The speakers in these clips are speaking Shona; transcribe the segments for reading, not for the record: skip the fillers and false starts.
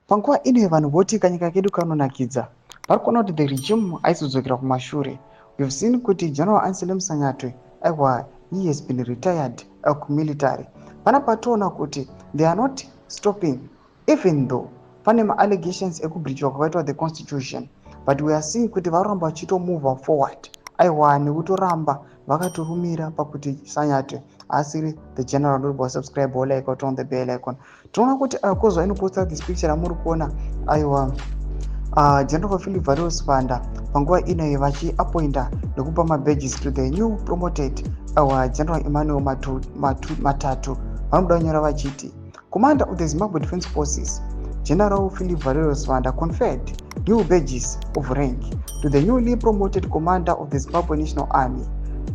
Panguva ino vanhu voti kanyika kedu kanonakidza vari kuona kuti the regime haisizodzokera kumashure. We've seen kuti General Anselm Sanyatwe aiwa he has been retired military. Panapa toona kuti they are not stopping even though pane ma-allegations ekubreachwa kwakaitwa the constitution, but we are seeing kuti varamba vachitomove forward aiwa nekutoramba vakatorumira pakuti Sanyatwe asiri the general. Notable subscribe or like or turn the bell icon. Tinoona kuti kozwa inoposta this picture amuri kuona aiwa General Philip Varosvanda panguva ino vachiappointa nekupa mabadges to the new promoted General Emmanuel Matatu vanobuda kunyora vachiti Commander of the Zimbabwe Defense Forces General Philip Varosvanda conferred new badges of rank to the newly promoted Commander of the Zimbabwe National Army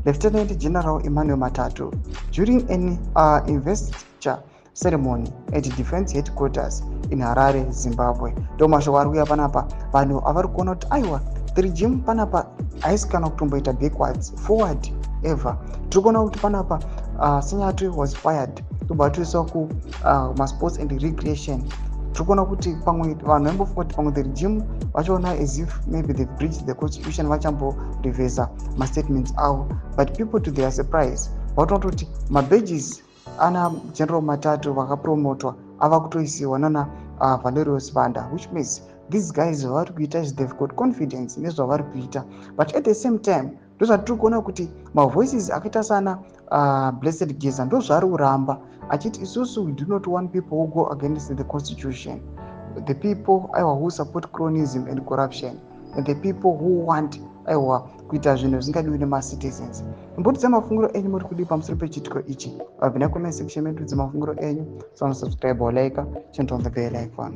Lieutenant General Emmanuel Matatu during an investiture ceremony at Defense Headquarters in Harare, Zimbabwe. Domashoko ari kuuya panapa vanhu avari kuona kuti aiwa the regime panapa haisi kana kutomboita backwards forward ever. Tiri kuona kuti panapa Sanyatwe was fired tobva toiswa kumasports and recreation. Tiri kuona kuti pamwe vanhu vaimbofunga kuti pamwe the regime vachiona as if maybe they've breached the constitution vachamborevesa mastatements avo, but people to their surprise vatoona kuti mabadges ana General Matatu vakapromotwa ava kutoisiwa nana Valerius Vanda, which means these guys vari kuita they've got confidence nezvavari kuita, but at the same time ndozvatiri kuona kuti mavoices akaita sana Blessed Geza ndozvaari kuramba achiti isusu we do not want people who go against the constitution, the people who support cronyism and corruption, and the people who want kuita zvinhu zvingadiwi nemacitizens. Mbudza mafungiro enyu muri kudii pamusoro pechitiko ichi? Vabvina comment section medu dzamafungiro enyu, subscribe or like, turn on the bell icon.